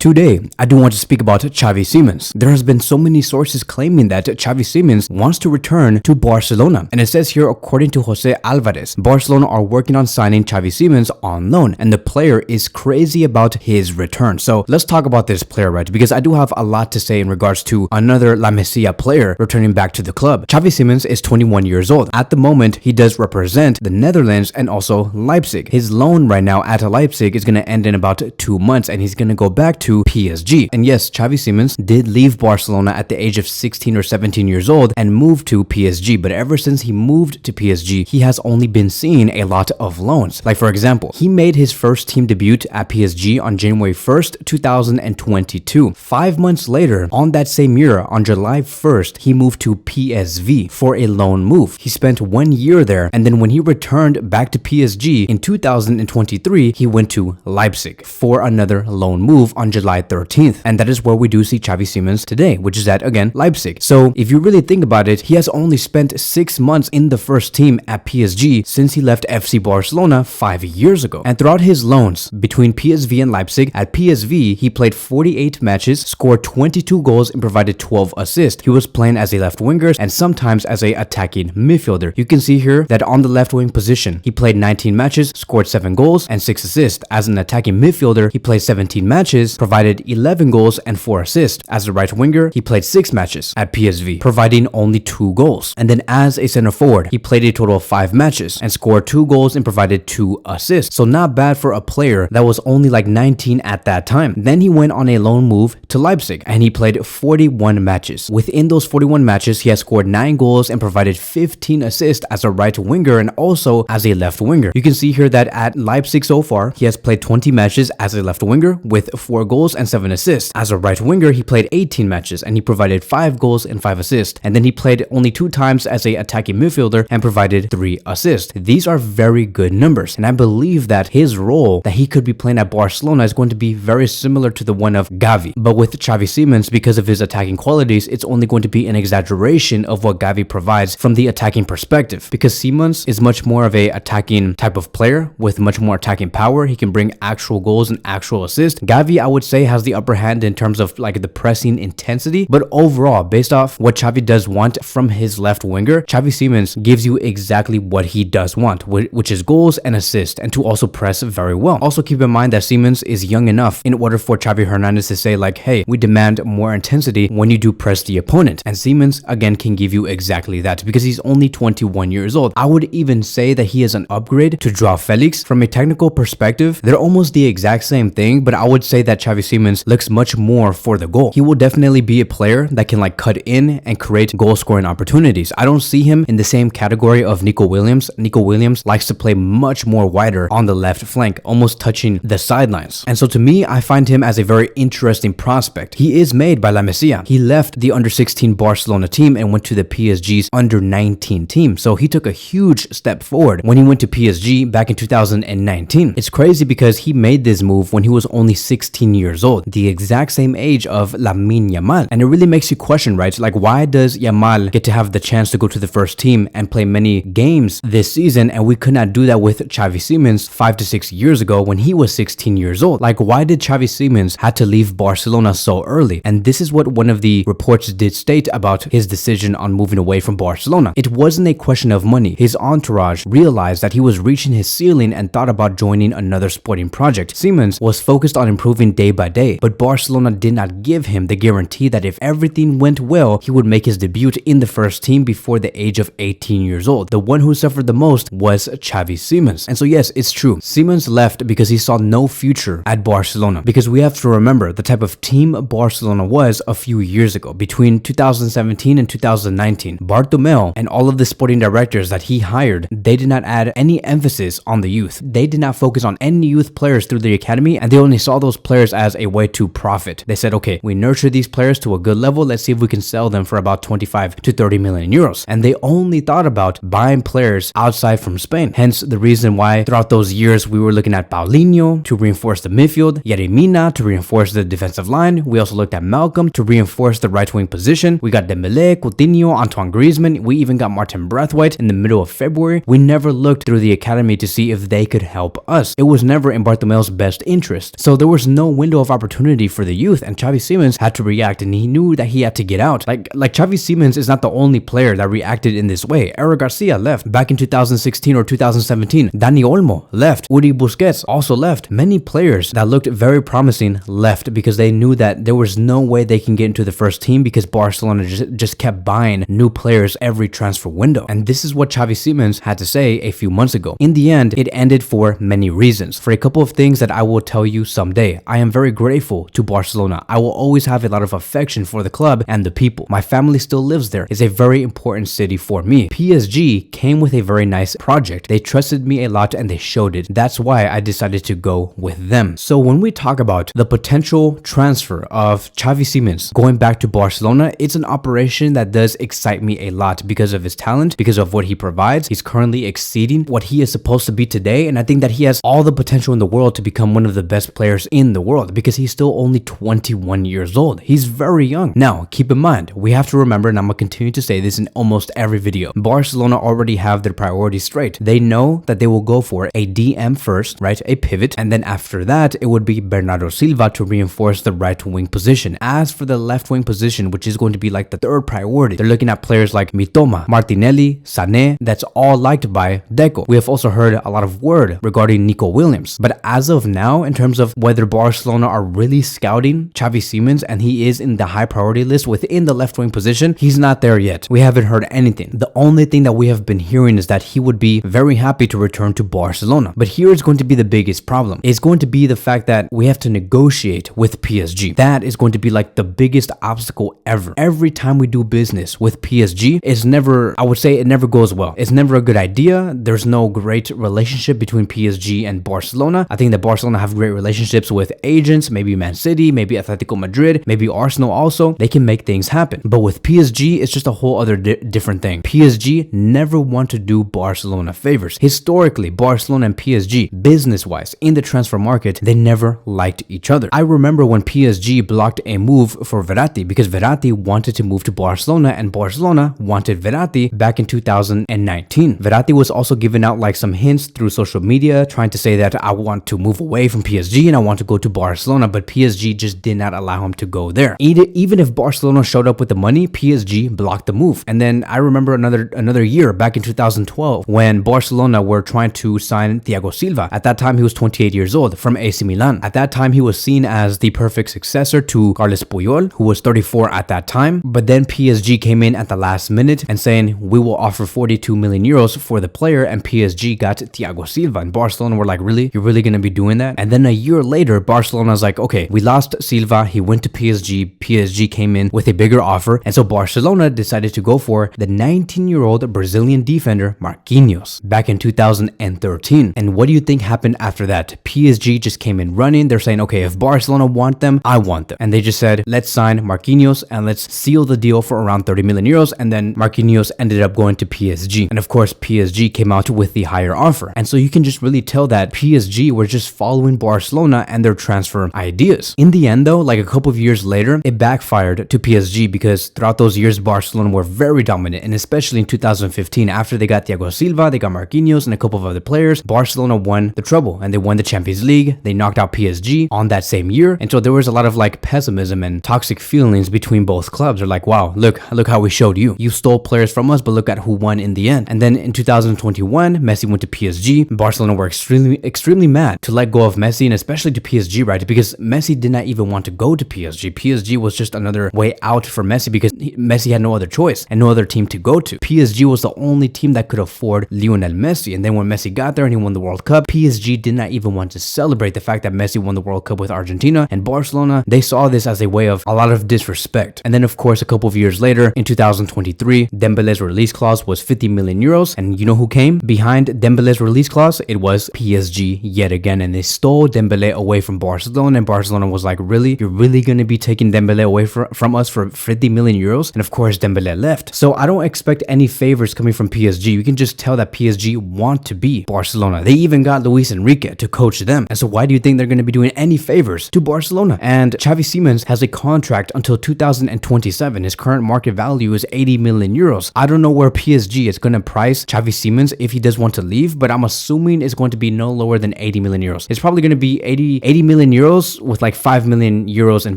Today, I do want to speak about Xavi Simons. There has been so many sources claiming that Xavi Simons wants to return to Barcelona. And it says here, according to Jose Alvarez, Barcelona are working on signing Xavi Simons on loan, and the player is crazy about his return. So let's talk about this player, right? Because I do have a lot to say in regards to another La Masia player returning back to the club. Xavi Simons is 21 years old. At the moment, he does represent the Netherlands and also Leipzig. His loan right now at Leipzig is going to end in about 2 months, and he's going to go back to PSG. And yes, Xavi Simons did leave Barcelona at the age of 16 or 17 years old and moved to PSG, but ever since he moved to PSG, he has only been seeing a lot of loans. Like for example, he made his first team debut at PSG on January 1st, 2022. 5 months later, on that same year, on July 1st, he moved to PSV for a loan move. He spent 1 year there, and then when he returned back to PSG in 2023, he went to Leipzig for another loan move on July 13th. And that is where we do see Xavi Simons today, which is at, again, Leipzig. So if you really think about it, he has only spent 6 months in the first team at PSG since he left FC Barcelona 5 years ago. And throughout his loans between PSV and Leipzig, at PSV, he played 48 matches, scored 22 goals, and provided 12 assists. He was playing as a left winger and sometimes as a attacking midfielder. You can see here that on the left wing position, he played 19 matches, scored 7 goals, and 6 assists. As an attacking midfielder, he played 17 matches, provided 11 goals and 4 assists. As a right winger, he played 6 matches at PSV, providing only 2 goals. And then as a center forward, he played a total of 5 matches and scored 2 goals and provided 2 assists. So not bad for a player that was only like 19 at that time. Then he went on a loan move to Leipzig and he played 41 matches. Within those 41 matches, he has scored 9 goals and provided 15 assists as a right winger and also as a left winger. You can see here that at Leipzig so far, he has played 20 matches as a left winger with 4 goals and 7 assists. As a right winger, he played 18 matches and he provided 5 goals and 5 assists. And then he played only 2 times as a attacking midfielder and provided 3 assists. These are very good numbers. And I believe that his role that he could be playing at Barcelona is going to be very similar to the one of Xavi. But with Xavi Simons, because of his attacking qualities, it's only going to be an exaggeration of what Xavi provides from the attacking perspective. Because Simons is much more of a attacking type of player with much more attacking power. He can bring actual goals and actual assists. Xavi, I would say, has the upper hand in terms of like the pressing intensity, but overall, based off what Xavi does want from his left winger, Xavi Simons gives you exactly what he does want, which is goals and assists, and to also press very well. Also keep in mind that Simons is young enough in order for Xavi Hernandez to say like, hey, we demand more intensity when you do press the opponent. And Simons again can give you exactly that because he's only 21 years old. I would even say that he is an upgrade to Joao Felix. From a technical perspective, they're almost the exact same thing, but I would say that Xavi Simons looks much more for the goal. He will definitely be a player that can like cut in and create goal scoring opportunities. I don't see him in the same category of Nico Williams. Nico Williams likes to play much more wider on the left flank, almost touching the sidelines. And so to me, I find him as a very interesting prospect. He is made by La Masia. He left the under 16 Barcelona team and went to the PSG's under 19 team. So he took a huge step forward when he went to PSG back in 2019. It's crazy because he made this move when he was only 16 years old, the exact same age of Lamine Yamal. And it really makes you question, right? Like, why does Yamal get to have the chance to go to the first team and play many games this season, and we could not do that with Xavi Simons 5 to 6 years ago when he was 16 years old? Like, why did Xavi Simons had to leave Barcelona so early? And this is what one of the reports did state about his decision on moving away from Barcelona. It wasn't a question of money. His entourage realized that he was reaching his ceiling and thought about joining another sporting project. Simons was focused on improving day by day, but Barcelona did not give him the guarantee that if everything went well, he would make his debut in the first team before the age of 18 years old. The one who suffered the most was Xavi Simons. And so yes, it's true. Simons left because he saw no future at Barcelona. Because we have to remember the type of team Barcelona was a few years ago. Between 2017 and 2019, Bartomeu and all of the sporting directors that he hired, they did not add any emphasis on the youth. They did not focus on any youth players through the academy, and they only saw those players as a way to profit. They said, okay, we nurture these players to a good level. Let's see if we can sell them for about 25 to 30 million euros. And they only thought about buying players outside from Spain. Hence the reason why throughout those years we were looking at Paulinho to reinforce the midfield, Yeremina to reinforce the defensive line. We also looked at Malcolm to reinforce the right wing position. We got Dembele, Coutinho, Antoine Griezmann. We even got Martin Braithwaite in the middle of February. We never looked through the academy to see if they could help us. It was never in Bartomeu's best interest. So there was no winning window of opportunity for the youth, and Xavi Simons had to react, and he knew that he had to get out. Like Xavi Simons is not the only player that reacted in this way. Eric Garcia left back in 2016 or 2017. Dani Olmo left. Uri Busquets also left. Many players that looked very promising left because they knew that there was no way they can get into the first team because Barcelona just kept buying new players every transfer window. And this is what Xavi Simons had to say a few months ago. In the end, it ended for many reasons. For a couple of things that I will tell you someday. I am very grateful to Barcelona. I will always have a lot of affection for the club and the people. My family still lives there. It's a very important city for me. PSG came with a very nice project. They trusted me a lot and they showed it. That's why I decided to go with them. So when we talk about the potential transfer of Xavi Simons going back to Barcelona, it's an operation that does excite me a lot because of his talent, because of what he provides. He's currently exceeding what he is supposed to be today, and I think that he has all the potential in the world to become one of the best players in the world because he's still only 21 years old. He's very young. Now, keep in mind, we have to remember, and I'm going to continue to say this in almost every video, Barcelona already have their priorities straight. They know that they will go for a DM first, right? A pivot, and then after that, it would be Bernardo Silva to reinforce the right wing position. As for the left wing position, which is going to be like the third priority, they're looking at players like Mitoma, Martinelli, Sané, that's all liked by Deco. We have also heard a lot of word regarding Nico Williams, but as of now, in terms of whether Barcelona are really scouting Xavi Simons and he is in the high priority list within the left wing position, he's not there yet. We haven't heard anything. The only thing that we have been hearing is that he would be very happy to return to Barcelona. But here is going to be the biggest problem. It's going to be the fact that we have to negotiate with PSG. That is going to be like the biggest obstacle ever. Every time we do business with PSG, it's never, I would say it never goes well. It's never a good idea. There's no great relationship between PSG and Barcelona. I think that Barcelona have great relationships with agents, maybe Man City, maybe Atletico Madrid, maybe Arsenal also. They can make things happen. But with PSG, it's just a whole other different thing. PSG never want to do Barcelona favors. Historically, Barcelona and PSG, business-wise, in the transfer market, they never liked each other. I remember when PSG blocked a move for Verratti because Verratti wanted to move to Barcelona and Barcelona wanted Verratti back in 2019. Verratti was also giving out like some hints through social media trying to say that I want to move away from PSG and I want to go to Barcelona, but PSG just did not allow him to go there. Even if Barcelona showed up with the money, PSG blocked the move. And then I remember another year back in 2012 when Barcelona were trying to sign Thiago Silva. At that time, he was 28 years old from AC Milan. At that time, he was seen as the perfect successor to Carles Puyol, who was 34 at that time. But then PSG came in at the last minute and saying, we will offer 42 million euros for the player, and PSG got Thiago Silva. And Barcelona were like, really? You're really going to be doing that? And then a year later, Barcelona's like, okay, we lost Silva. He went to PSG. PSG came in with a bigger offer. And so Barcelona decided to go for the 19-year-old Brazilian defender Marquinhos back in 2013. And what do you think happened after that? PSG just came in running. They're saying, okay, if Barcelona want them, I want them. And they just said, let's sign Marquinhos and let's seal the deal for around 30 million euros. And then Marquinhos ended up going to PSG. And of course, PSG came out with the higher offer. And so you can just really tell that PSG were just following Barcelona and their transfer ideas. In the end though, like a couple of years later, it backfired to PSG because throughout those years, Barcelona were very dominant. And especially in 2015, after they got Thiago Silva, they got Marquinhos and a couple of other players, Barcelona won the treble and they won the Champions League. They knocked out PSG on that same year. And so there was a lot of like pessimism and toxic feelings between both clubs. They're like, wow, look how we showed you. You stole players from us, but look at who won in the end. And then in 2021, Messi went to PSG. Barcelona were extremely mad to let go of Messi, and especially to PSG, right? Because Messi did not even want to go to PSG. PSG was just another way out for Messi because Messi had no other choice and no other team to go to. PSG was the only team that could afford Lionel Messi. And then when Messi got there and he won the World Cup, PSG did not even want to celebrate the fact that Messi won the World Cup with Argentina. And Barcelona, they saw this as a way of a lot of disrespect. And then of course, a couple of years later, in 2023, Dembele's release clause was 50 million euros. And you know who came behind Dembele's release clause? It was PSG yet again. And they stole Dembele away from Barcelona. And Barcelona was like, really? You're really going to be taking Dembele away from us for 50 million euros? And of course, Dembele left. So I don't expect any favors coming from PSG. You can just tell that PSG want to be Barcelona. They even got Luis Enrique to coach them. And so why do you think they're going to be doing any favors to Barcelona? And Xavi Simons has a contract until 2027. His current market value is 80 million euros. I don't know where PSG is going to price Xavi Simons if he does want to leave, but I'm assuming it's going to be no lower than 80 million euros. It's probably going to be 80 million euros with like 5 million euros in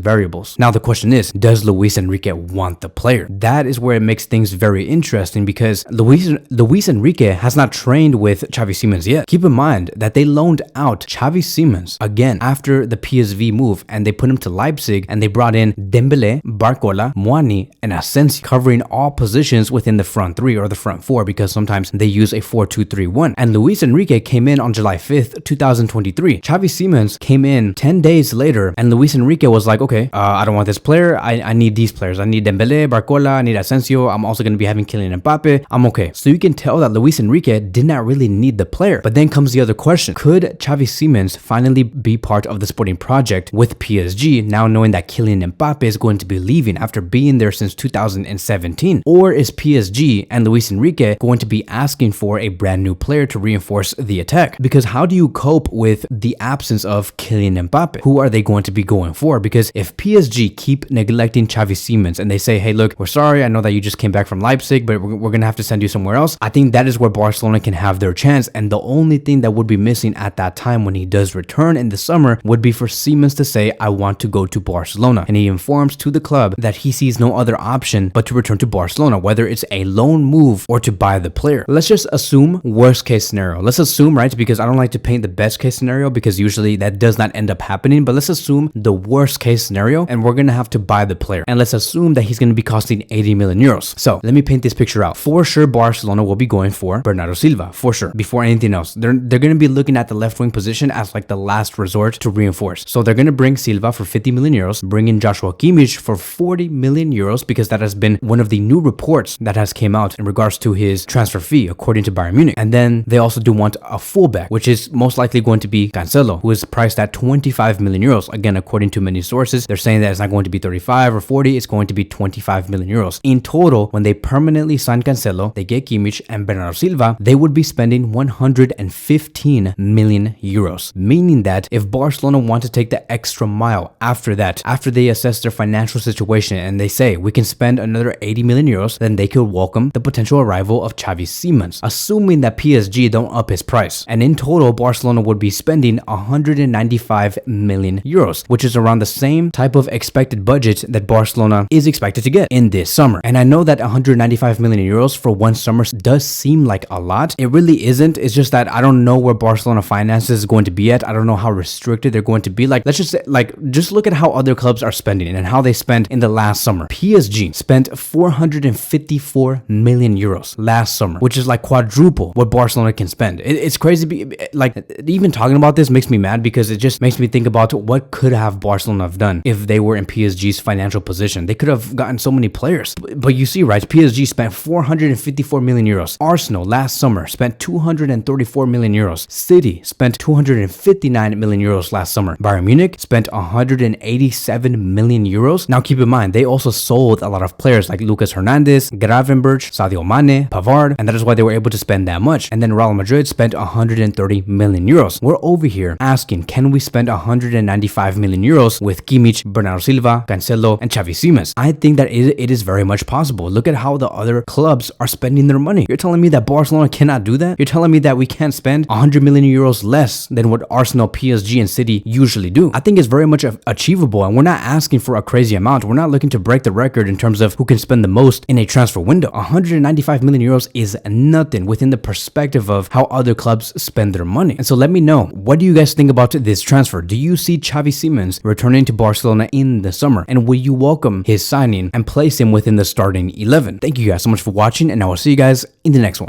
variables. Now the question is, does Luis Enrique want the player? That is where it makes things very interesting, because Luis Enrique has not trained with Xavi Simons yet. Keep in mind that they loaned out Xavi Simons again after the PSV move, and they put him to Leipzig, and they brought in Dembele, Barcola, Muani, and Asensio, covering all positions within the front three or the front four, because sometimes they use a 4-2-3-1. And Luis Enrique came in on July 5th, 2023. Xavi Simons came in 10 days later, and Luis Enrique was like, okay, I don't want this player. I need these players. I need Dembele, Barcola, I need Asensio. I'm also going to be having Kylian Mbappe. I'm okay. So you can tell that Luis Enrique did not really need the player. But then comes the other question. Could Xavi Simons finally be part of the sporting project with PSG, now knowing that Kylian Mbappe is going to be leaving after being there since 2017? Or is PSG and Luis Enrique going to be asking for a brand new player to reinforce the attack? Because how do you cope with the absence of Kylian Mbappe? Who are they going to be going for? Because if PSG keep neglecting Xavi Simons and they say, hey, look, we're sorry, I know that you just came back from Leipzig, but we're going to have to send you somewhere else, I think that is where Barcelona can have their chance. And the only thing that would be missing at that time when he does return in the summer would be for Simons to say, I want to go to Barcelona. And he informs to the club that he sees no other option but to return to Barcelona, whether it's a loan move or to buy the player. Let's just assume worst case scenario. Let's assume, right? Because I don't like to paint the best case scenario, because usually that does not end up happening. But let's assume the worst case scenario, and we're going to have to buy the player. And let's assume that he's going to be costing 80 million euros. So let me paint this picture out. For sure, Barcelona will be going for Bernardo Silva, for sure, before anything else. They're going to be looking at the left wing position as like the last resort to reinforce. So they're going to bring Silva for 50 million euros, bring in Joshua Kimmich for 40 million euros, because that has been one of the new reports that has came out in regards to his transfer fee, according to Bayern Munich. And then they also do want a fullback, which is most likely going to be Cancelo, who is priced at 25 million euros. Again, according to many sources, they're saying that it's not going to be 35 or 40, it's going to be 25 million euros. In total, when they permanently sign Cancelo, they get Kimmich and Bernardo Silva, they would be spending 115 million euros. Meaning that if Barcelona want to take the extra mile after that, after they assess their financial situation and they say we can spend another 80 million euros, then they could welcome the potential arrival of Xavi Simons, assuming that PSG don't up his price. And in total, Barcelona would be spending 195 million euros, which is around the same type of expected budget that Barcelona is expected to get in this summer. And I know that 195 million euros for one summer does seem like a lot. It really isn't. It's just that I don't know where Barcelona finances is going to be at. I don't know how restricted they're going to be. Like, let's just say, like, just look at how other clubs are spending and how they spent in the last summer. PSG spent 454 million euros last summer, which is like quadruple what Barcelona can spend. It's crazy. Like, even talking about this makes me mad, because it just makes me think about what could have Barcelona have done if they were in PSG's financial position. They could have gotten so many players. But you see, right, PSG spent 454 million euros. Arsenal last summer spent 234 million euros. City spent 259 million euros last summer. Bayern Munich spent 187 million euros. Now keep in mind, they also sold a lot of players like Lucas Hernandez, Gravenberch, Sadio Mane, Pavard, and that is why they were able to spend that much. And then Real Madrid spent 130 million euros. We're over here asking, can we spend 195 million euros with Kimmich, Bernardo Silva, Cancelo, and Xavi Simons? I think that it is very much possible. Look at how the other clubs are spending their money. You're telling me that Barcelona cannot do that? You're telling me that we can't spend 100 million euros less than what Arsenal, PSG, and City usually do? I think it's very much achievable, and we're not asking for a crazy amount. We're not looking to break the record in terms of who can spend the most in a transfer window. 195 million euros is nothing within the perspective of how other clubs spend their money. And so let me know, what do you guys think about this transfer? Do you see Xavi Simons returning to Barcelona in the summer? And will you welcome his signing and place him within the starting 11? Thank you guys so much for watching, and I will see you guys in the next one.